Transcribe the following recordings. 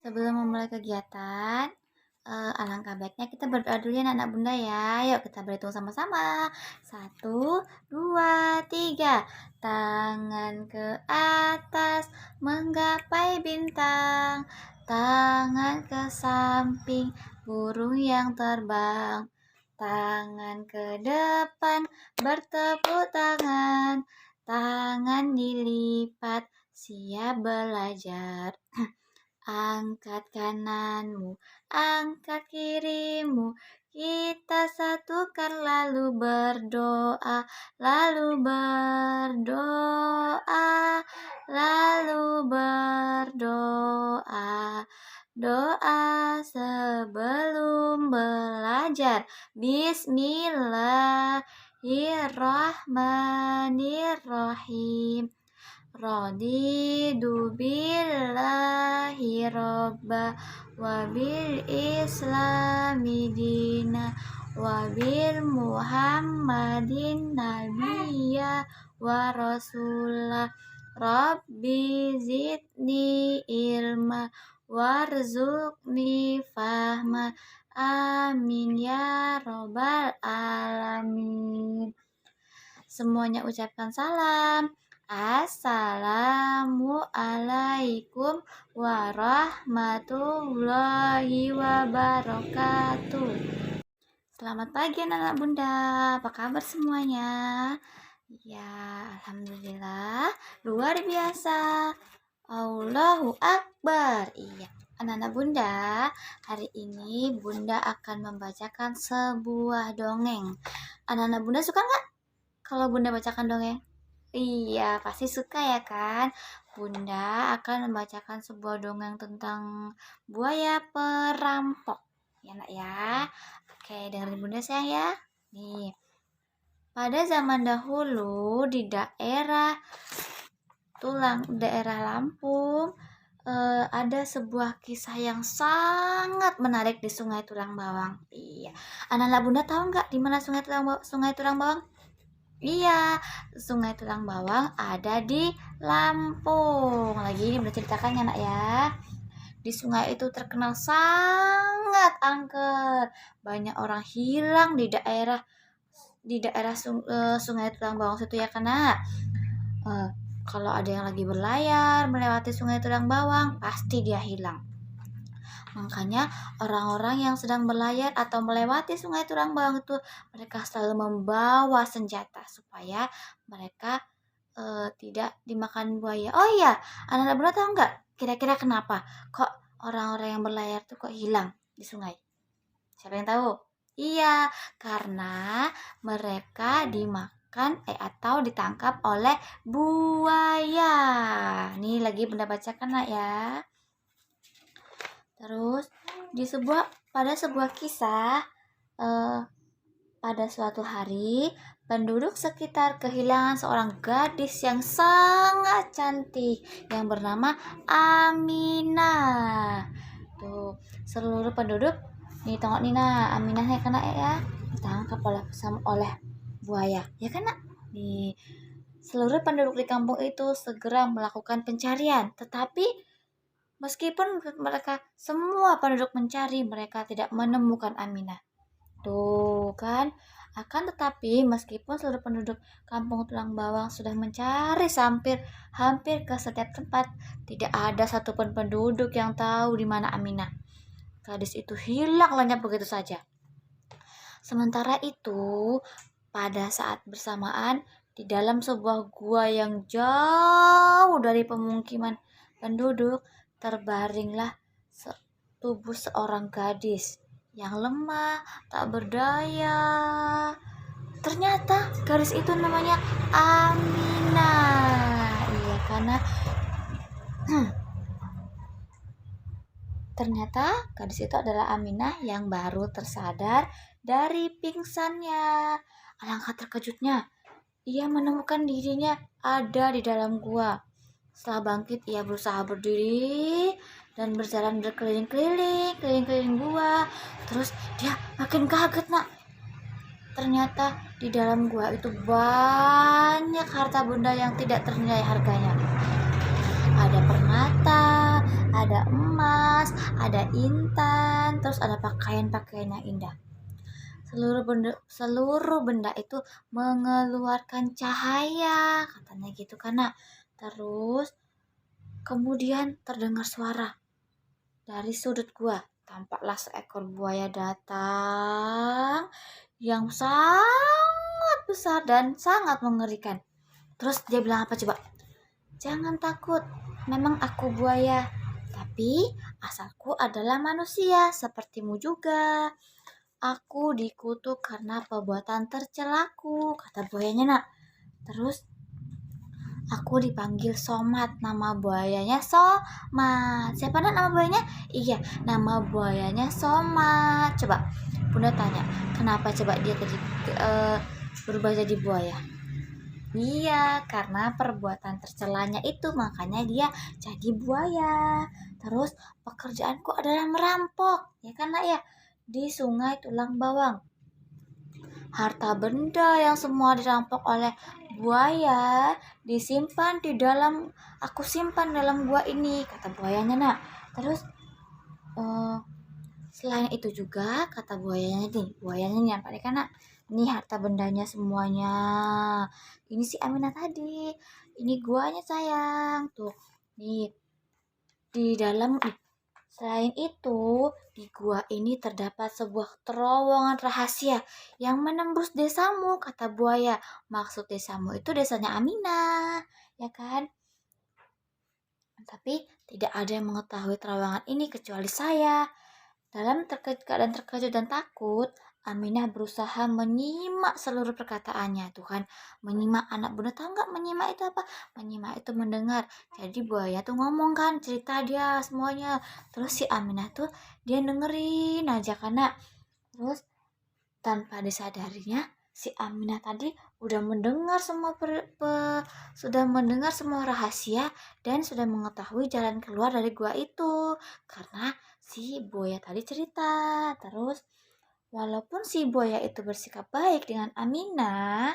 Sebelum memulai kegiatan, alangkah baiknya kita berdoa dulu ya anak bunda ya. Yuk kita berhitung sama-sama. 1, 2, 3. Tangan ke atas menggapai bintang. Tangan ke samping burung yang terbang. Tangan ke depan bertepuk tangan. Tangan dilipat siap belajar. Angkat kananmu, angkat kirimu, kita satukan lalu berdoa, lalu berdoa, lalu berdoa. Doa sebelum belajar. Bismillahirrahmanirrahim. Raditu billahi robba wa bil islami dina wa bil muhammadin nabiyya wa rasulah. Rabbi zidni ilma warzuqni fahma. Amin ya robbal alamin. Semuanya ucapkan salam. Assalamualaikum warahmatullahi wabarakatuh. Selamat pagi anak-anak bunda. Apa kabar semuanya? Ya, alhamdulillah. Luar biasa. Allahu Akbar. Iya, anak-anak bunda, hari ini bunda akan membacakan sebuah dongeng. Anak-anak bunda suka nggak kalau bunda bacakan dongeng? Iya, pasti suka ya kan? Bunda akan membacakan sebuah dongeng tentang buaya perampok. Ya nak ya. Oke, dengerin bunda sayang ya. Nih, pada zaman dahulu di daerah Lampung ada sebuah kisah yang sangat menarik di Sungai Tulang Bawang. Iya, anak-anak bunda tahu nggak di mana Sungai Tulang Bawang? Iya, Sungai Tulang Bawang ada di Lampung. Lagi ini berceritakan ya nak ya. Di sungai itu terkenal sangat angker. Banyak orang hilang di daerah Sungai Tulang Bawang situ ya karena kalau ada yang lagi berlayar melewati Sungai Tulang Bawang pasti dia hilang. Makanya orang-orang yang sedang berlayar atau melewati Sungai Tulang Bawang itu mereka selalu membawa senjata supaya mereka tidak dimakan buaya. Oh iya, anak-anak bunda tahu nggak kira-kira kenapa kok orang-orang yang berlayar tuh kok hilang di sungai? Siapa yang tahu? Iya, karena mereka dimakan atau ditangkap oleh buaya. Nih lagi bunda bacakan nak ya. Terus pada sebuah kisah pada suatu hari penduduk sekitar kehilangan seorang gadis yang sangat cantik yang bernama Aminah. Tuh, seluruh penduduk nih tengok Nina, Aminahnya kena ya ditangkap oleh buaya. Ya kan nak? Nih, seluruh penduduk di kampung itu segera melakukan pencarian, tetapi meskipun semua penduduk mencari, mereka tidak menemukan Aminah. Tuh kan, akan tetapi meskipun seluruh penduduk kampung Tulang Bawang sudah mencari hampir ke setiap tempat, tidak ada satupun penduduk yang tahu di mana Aminah. Gadis itu hilang lenyap begitu saja. Sementara itu, pada saat bersamaan di dalam sebuah gua yang jauh dari pemukiman penduduk, terbaringlah tubuh seorang gadis yang lemah, tak berdaya. Ternyata gadis itu namanya Aminah. Iya, karena ternyata gadis itu adalah Aminah yang baru tersadar dari pingsannya. Alangkah terkejutnya, ia menemukan dirinya ada di dalam gua. Setelah bangkit, ia berusaha berdiri dan berjalan keliling-keliling gua. Terus dia makin kaget nak. Ternyata di dalam gua itu banyak harta benda yang tidak ternilai harganya. Ada permata, ada emas, ada intan, terus ada pakaian-pakaian yang indah. Seluruh benda itu mengeluarkan cahaya, katanya gitu karena. Terus kemudian terdengar suara dari sudut gua. Tampaklah seekor buaya datang yang sangat besar dan sangat mengerikan. Terus dia bilang apa coba? Jangan takut, memang aku buaya, tapi asalku adalah manusia sepertimu juga. Aku dikutuk karena perbuatan tercelaku, kata buayanya nak. Terus aku dipanggil Somat, nama buayanya Somat. Siapa nak nama buayanya? Iya, nama buayanya Somat. Coba Bunda tanya, kenapa coba dia tadi berubah jadi buaya? Iya, karena perbuatan tercelanya itu makanya dia jadi buaya. Terus pekerjaanku adalah merampok, ya kan nak ya, di Sungai Tulang Bawang. Harta benda yang semua dirampok oleh buaya disimpan di dalam, aku simpan dalam gua ini, kata buayanya nak. Terus selain itu juga kata buayanya nih apa kan nak, ini harta bendanya semuanya, ini si Aminah tadi, ini guanya sayang, tuh nih di dalam. Selain itu, di gua ini terdapat sebuah terowongan rahasia yang menembus desamu, kata buaya. Maksud desamu itu desanya Aminah, ya kan? Tapi tidak ada yang mengetahui terowongan ini kecuali saya. Dalam keadaan terkejut dan takut, Aminah berusaha menyimak seluruh perkataannya. Tuh kan, menyimak, anak Bunda tahu nggak menyimak itu apa? Menyimak itu mendengar. Jadi buaya tuh ngomong kan, cerita dia semuanya. Terus si Aminah tuh dia dengerin aja karena. Terus tanpa disadarinya si Aminah tadi udah mendengar sudah mendengar semua rahasia dan sudah mengetahui jalan keluar dari gua itu karena si buaya tadi cerita. Terus walaupun si buaya itu bersikap baik dengan Aminah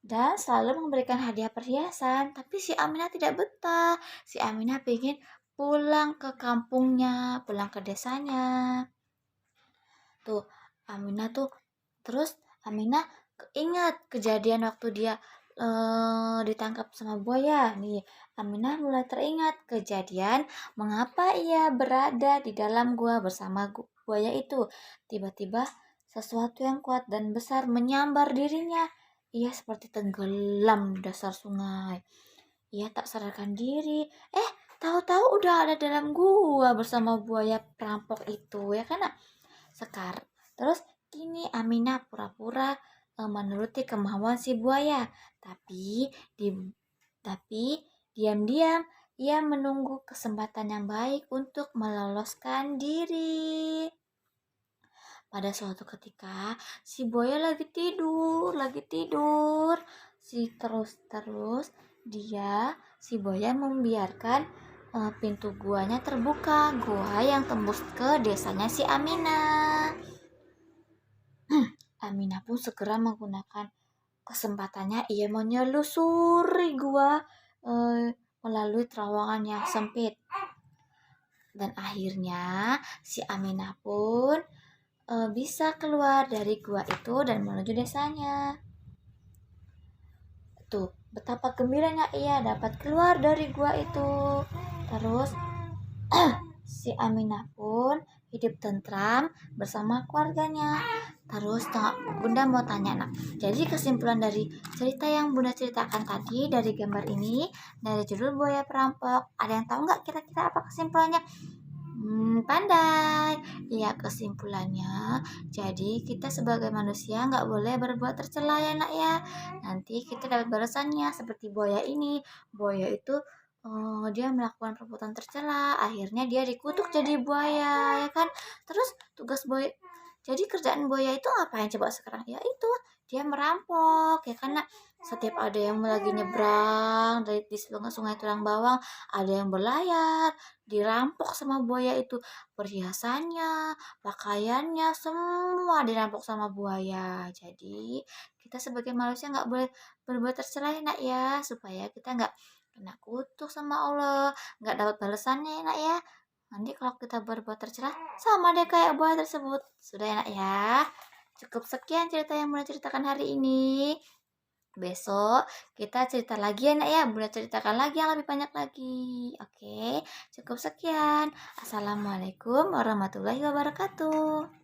dan selalu memberikan hadiah perhiasan, tapi si Aminah tidak betah. Si Aminah pengen pulang ke kampungnya, pulang ke desanya. Tuh Aminah tuh, terus Aminah ingat kejadian waktu dia ditangkap sama buaya nih. Aminah mulai teringat kejadian mengapa ia berada di dalam gua bersama buaya itu. Tiba-tiba sesuatu yang kuat dan besar menyambar dirinya. Ia seperti tenggelam di dasar sungai. Ia tak sadarkan diri. Tahu-tahu udah ada dalam gua bersama buaya perampok itu, ya kan? Terus kini Aminah pura-pura menuruti kemauan si buaya, tapi diam-diam ia menunggu kesempatan yang baik untuk meloloskan diri. Pada suatu ketika si buaya lagi tidur. Si buaya membiarkan pintu guanya terbuka, gua yang tembus ke desanya si Aminah. Aminah pun segera menggunakan kesempatannya. Ia menyelusuri gua melalui terowongan yang sempit. Dan akhirnya si Aminah pun bisa keluar dari gua itu dan menuju desanya. Tuh, betapa gembiranya ia dapat keluar dari gua itu. Terus si Aminah pun hidup tentram bersama keluarganya. Terus Bunda mau tanya nak, jadi kesimpulan dari cerita yang Bunda ceritakan tadi dari gambar ini, dari judul buaya perampok, ada yang tahu nggak kira-kira apa kesimpulannya? Pandai. Ya, kesimpulannya, jadi kita sebagai manusia nggak boleh berbuat tercela ya nak ya. Nanti kita dapat balasannya seperti buaya ini. Buaya itu dia melakukan perbuatan tercela, akhirnya dia dikutuk jadi buaya, ya kan? Terus tugas buaya, jadi kerjaan buaya itu ngapain coba sekarang? Ya itu, dia merampok, ya karena setiap ada yang lagi nyebrang dari di sungai Tulang Bawang, ada yang berlayar, dirampok sama buaya itu, perhiasannya, pakaiannya, semua dirampok sama buaya. Jadi kita sebagai manusia nggak boleh berbuat tercela ya nak ya, supaya kita nggak kena kutuk sama Allah, nggak dapat balasannya ya nak ya. Nanti kalau kita berbuat tercela, sama deh kayak buaya tersebut. Sudah ya nak ya. Cukup sekian cerita yang Bunda ceritakan hari ini. Besok kita cerita lagi ya nak ya. Bunda ceritakan lagi yang lebih banyak lagi. Oke, cukup sekian. Assalamualaikum warahmatullahi wabarakatuh.